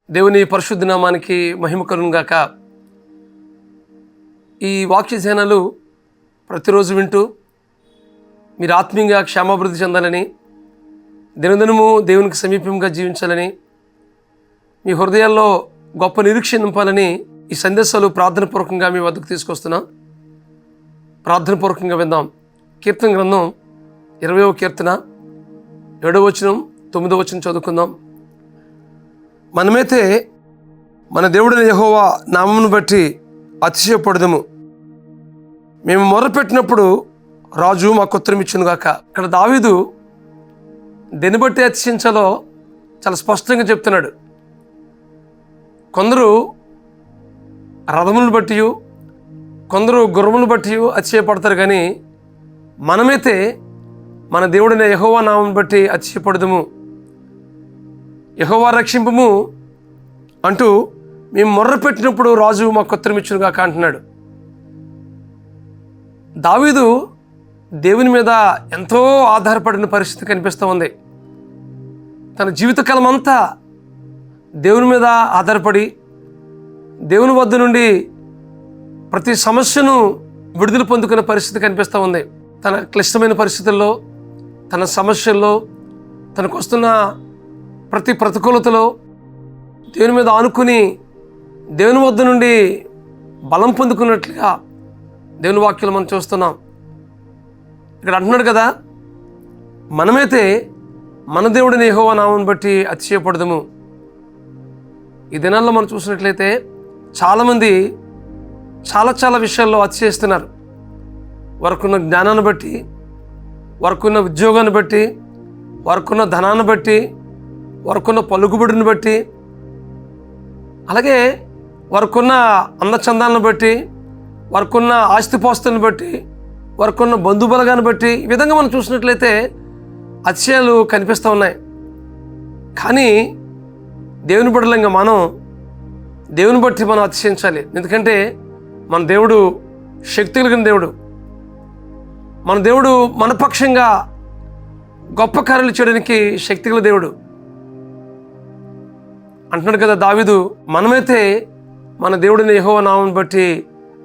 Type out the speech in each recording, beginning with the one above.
దేవుని పరిశుద్ధ నామానికి మహిమ కలుగును గాక. ఈ వాక్య ధ్యానాలు ప్రతిరోజు వింటూ మీరు ఆత్మీయంగా క్షేమాభివృద్ధి చెందాలని, దినదినము దేవునికి సమీపంగా జీవించాలని, మీ హృదయాల్లో గొప్ప నిరీక్షణ నింపాలని ఈ సందేశాలు ప్రార్థనపూర్వకంగా మీ వద్దకు తీసుకొస్తున్నాం. ప్రార్థనపూర్వకంగా విందాం. కీర్తన గ్రంథం 20వ కీర్తన 7వ వచనం 9వ వచనం చదువుకుందాం. మనమైతే మన దేవుడైన యెహోవా నామమును బట్టి అతిశయపడదుము. మేము మొర్రపెట్టినప్పుడు రాజు మాకు ఉత్తరం ఇచ్చును గాక. ఇక్కడ దావీదు దేన్ని బట్టి అతిశయించాలో చాలా స్పష్టంగా చెప్తున్నాడు. కొందరు రథములను బట్టి, కొందరు గుర్రములను బట్టి అతిశయపడతారు, కానీ మనమైతే మన దేవుడైన యెహోవా నామమును బట్టి అతిశయపడదుము. యెహోవా రక్షింపుము అంటూ మేము మొర్ర పెట్టినప్పుడు రాజు మాకు ఉత్తరం ఇచ్చును గాక అంటున్నాడు. దావీదు దేవుని మీద ఎంతో ఆధారపడిన పరిస్థితి కనిపిస్తూ ఉంది. తన జీవితకాలం అంతా దేవుని మీద ఆధారపడి దేవుని వద్ద నుండి ప్రతి సమస్యను విడుదల పొందుకునే పరిస్థితి కనిపిస్తూ ఉంది. తన క్లిష్టమైన పరిస్థితుల్లో, తన సమస్యల్లో, తనకు వస్తున్న ప్రతి ప్రతికూలతలో దేవుని మీద ఆనుకుని దేవుని వద్ద నుండి బలం పొందుకున్నట్లుగా దేవుని వాక్యాలు మనం చూస్తున్నాం. ఇక్కడ అంటున్నాడు కదా, మనమైతే మన దేవుడిని యెహోవా నామమును బట్టి అతిశయపడదుము. ఈ దినాల్లో మనం చూసినట్లయితే చాలామంది చాలా విషయాల్లో అతిశయిస్తున్నారు. వారికున్న జ్ఞానాన్ని బట్టి, వారికున్న ఉద్యోగాన్ని బట్టి, వారికున్న ధనాన్ని బట్టి, వారికున్న పలుకుబడిని బట్టి, అలాగే వారికున్న అందచందాలను బట్టి, వారికున్న ఆస్తిపాస్తులను బట్టి, వారికున్న బంధుబలగాన్ని బట్టి, ఈ విధంగా మనం చూసినట్లయితే అతిశయాలు కనిపిస్తూ ఉన్నాయి. కానీ దేవుని బిడ్డలంగా మనం దేవుని బట్టి మనం అతిశయించాలి. ఎందుకంటే మన దేవుడు శక్తి కలిగిన దేవుడు. మన దేవుడు మనపక్షంగా గొప్ప కార్యాలు చేయడానికి శక్తి గల దేవుడు. అంటున్నాడు కదా దావీదు, మనమైతే మన దేవుడిని యెహోవా నామమును బట్టి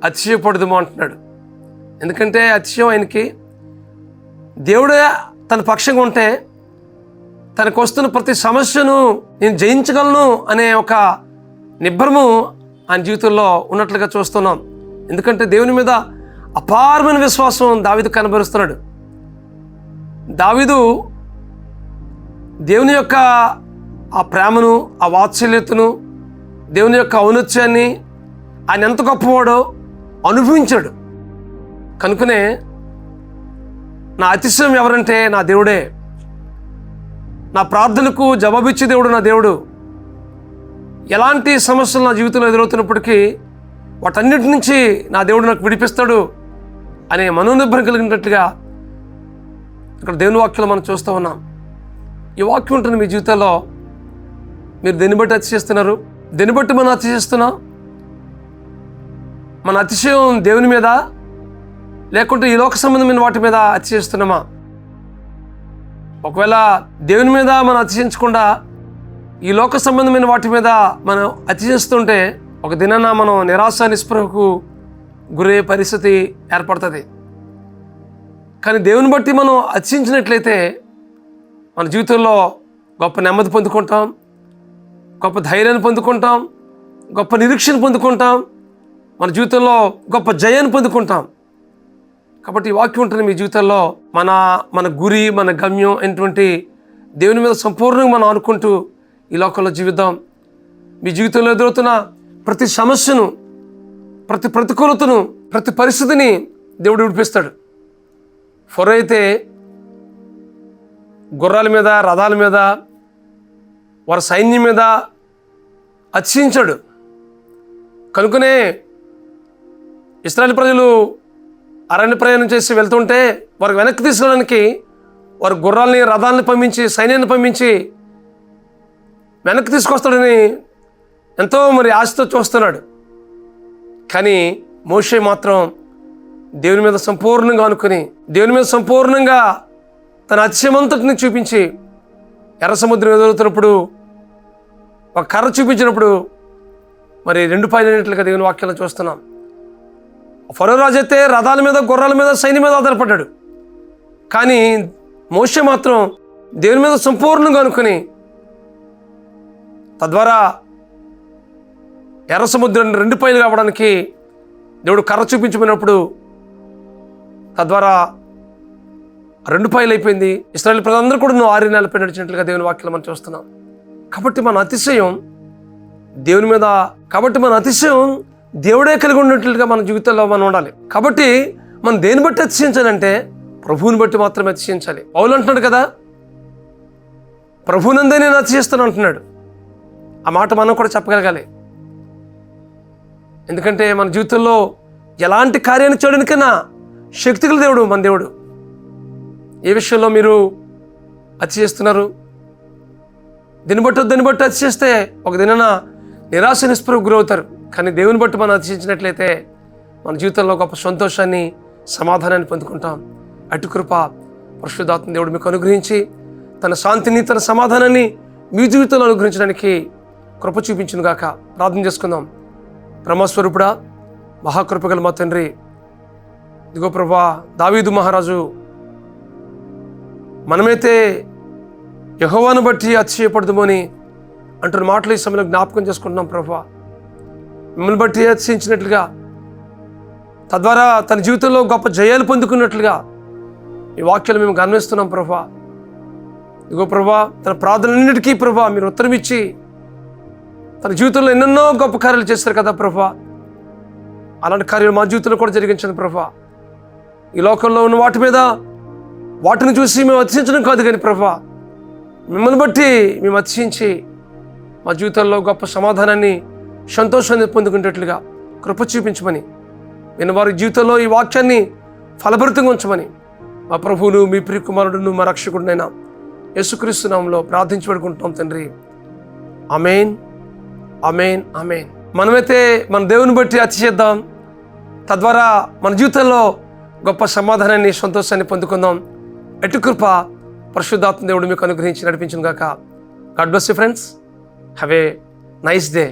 అతిశయపడదుము అంటున్నాడు. ఎందుకంటే అతిశయం ఆయనకి, దేవుడే తన పక్షంగా ఉంటే తనకు వస్తున్న ప్రతి సమస్యను నేను జయించగలను అనే ఒక నిబ్బరము ఆయన జీవితంలో ఉన్నట్లుగా చూస్తున్నాం. ఎందుకంటే దేవుని మీద అపారమైన విశ్వాసం దావీదు కనబరుస్తున్నాడు. దావీదు దేవుని యొక్క ఆ ప్రేమను, ఆ వాత్సల్యతను, దేవుని యొక్క ఔన్నత్యాన్ని, ఆయన ఎంత గొప్పవాడో అనుభవించాడు. కనుకనే నా అతిశయం ఎవరంటే నా దేవుడే. నా ప్రార్థనకు జవాబిచ్చే దేవుడు నా దేవుడు. ఎలాంటి సమస్యలు నా జీవితంలో ఎదురవుతున్నప్పటికీ వాటన్నిటి నుంచి నా దేవుడు నాకు విడిపిస్తాడు అనే మనోనిర్భరం కలిగినట్లుగా ఇక్కడ దేవుని వాక్యాలు మనం చూస్తూ ఉన్నాం. ఈ వాక్యం ఉంటుంది మీ జీవితంలో. మీరు దేన్ని బట్టి అతిశయిస్తున్నారు? దేన్ని బట్టి మనం అతిశయిస్తున్నాం? మన అతిశయం దేవుని మీద, లేకుంటే ఈ లోక సంబంధమైన వాటి మీద అతిశయిస్తున్నామా? ఒకవేళ దేవుని మీద మనం అతిశయించకుండా ఈ లోక సంబంధమైన వాటి మీద మనం అతిశయిస్తుంటే ఒక దినాన మనం నిరాశ నిస్పృహకు గురయ్యే పరిస్థితి ఏర్పడుతుంది. కానీ దేవుని బట్టి మనం అతిశయించినట్లయితే మన జీవితంలో గొప్ప నెమ్మది పొందుకుంటాం, గొప్ప ధైర్యాన్ని పొందుకుంటాం, గొప్ప నిరీక్షణ పొందుకుంటాం, మన జీవితంలో గొప్ప జయాన్ని పొందుకుంటాం. కాబట్టి ఈ వాక్యం ఉంటుంది మీ జీవితంలో. మన గురి, మన గమ్యం అయినటువంటి దేవుని మీద సంపూర్ణంగా మనం అనుకుంటూ ఈ లోకంలో జీవిద్దాం. మీ జీవితంలో ఎదురవుతున్న ప్రతి సమస్యను, ప్రతి ప్రతికూలతను, ప్రతి పరిస్థితిని దేవుడు విడిపిస్తాడు. ఫరో అయితే గుర్రాల మీద, రథాల మీద, వారి సైన్యం మీద అతిశయించాడు. కనుకనే ఇశ్రాయేలు ప్రజలు అరణ్య ప్రయాణం చేసి వెళ్తుంటే వారికి వెనక్కి తీసుకోవడానికి వారి గుర్రాలని, రథాలని పంపించి, సైన్యాన్ని పంపించి వెనక్కి తీసుకొస్తాడని ఎంతో ఆశతో చూస్తున్నాడు. కానీ మోషే మాత్రం దేవుని మీద సంపూర్ణంగా అనుకుని, దేవుని మీద సంపూర్ణంగా తన అతిశయమంతటిని చూపించి ఎర్ర సముద్రం ఎదురవుతున్నప్పుడు ఒక కర్ర చూపించినప్పుడు మరి 2 పాయలైనట్లుగా దేవుని వాక్యాలను చూస్తున్నాం. ఫరో రాజు అయితే రథాల మీద, గుర్రాల మీద, సైన్యం మీద ఆధారపడ్డాడు. కానీ మోషే మాత్రం దేవుని మీద సంపూర్ణంగా అనుకుని తద్వారా ఎర్ర సముద్రాన్ని 2 పాయలు కావడానికి దేవుడు కర్ర చూపించమన్నప్పుడు తద్వారా 2 పాయలు అయిపోయింది. ఇశ్రాయేలు ప్రజలందరూ కూడా 6 నెలలపై నడిచినట్లుగా దేవుని వాక్యాలు మనం చూస్తున్నాం. కాబట్టి మన అతిశయం దేవుని మీద, కాబట్టి మన అతిశయం దేవుడే కలిగి ఉన్నట్లుగా మన జీవితంలో మనం ఉండాలి. కాబట్టి మనం దేని బట్టి అతిశయించాలంటే ప్రభువుని బట్టి మాత్రమే అతిశయించాలి. పౌలు అంటున్నాడు కదా, ప్రభువునందే నేను అతిశయిస్తాను అంటున్నాడు. ఆ మాట మనం కూడా చెప్పగలగాలి. ఎందుకంటే మన జీవితంలో ఎలాంటి కార్యాన్ని చేయడానికైనా శక్తిగల దేవుడు మన దేవుడు. ఏ విషయంలో మీరు అతిశయిస్తున్నారు? దీన్ని బట్టి అతిశయిస్తే ఒక దినాన నిరాశ నిస్పృహకు గురవుతారు. కానీ దేవుని బట్టి మనం అతిశయించినట్లయితే మన జీవితంలో గొప్ప సంతోషాన్ని, సమాధానాన్ని పొందుకుంటాం. అటు కృప పరిశుద్ధాత్మ దేవుడు మీకు అనుగ్రహించి తన శాంతిని, తన సమాధానాన్ని మీ జీవితంలో అనుగ్రహించడానికి కృప చూపించును గాక. ప్రార్థన చేసుకుందాం. బ్రహ్మస్వరూపుడా, మహాకృపగల మా తండ్రి, ఇదిగో ప్రభా, దావీదు మహారాజు మనమైతే యెహోవాను బట్టి అతిశయపడదుమని అంటున్న మాటలు ఈ సమయంలో జ్ఞాపకం చేసుకుంటున్నాం ప్రభా. మిమ్మల్ని బట్టి అతిశయించినట్లుగా, తద్వారా తన జీవితంలో గొప్ప జయాలు పొందుకున్నట్లుగా ఈ వాక్యాలు మేము గమనిస్తున్నాం ప్రభా. ఇదిగో ప్రభా, తన ప్రార్థనలన్నిటికీ ప్రభా మీరు ఉత్తరం ఇచ్చి తన జీవితంలో ఎన్నెన్నో గొప్ప కార్యాలు చేస్తారు కదా ప్రభా. అలాంటి కార్యాలు మా జీవితంలో కూడా జరిగించండి ప్రభా. ఈ లోకంలో ఉన్న వాటి మీద, వాటిని చూసి మేము అతిశయించడం కాదు కానీ ప్రభా, మిమ్మల్ని బట్టి మేము అతిశయించి మా జీవితంలో గొప్ప సమాధానాన్ని, సంతోషాన్ని పొందుకునేటట్లుగా కృప చూపించమని, నేను వారి జీవితంలో ఈ వాక్యాన్ని ఫలభరితంగా ఉంచమని మా ప్రభువును, మీ ప్రియకుమారుడును, మా రక్షకుడినైనా యేసుక్రీస్తు నామములో ప్రార్థించి పెడుకుంటున్నాం తండ్రి. ఆమేన్, ఆమేన్, ఆమేన్. మనమైతే మన దేవుని బట్టి అతిశయిద్దాం. తద్వారా మన జీవితంలో గొప్ప సమాధానాన్ని, సంతోషాన్ని పొందుకుందాం. ఎటు కృప పరిశుద్ధాత్మ దేవుడు మీకు అనుగ్రహించి నడిపించును గాక. God bless you friends. Have a nice day.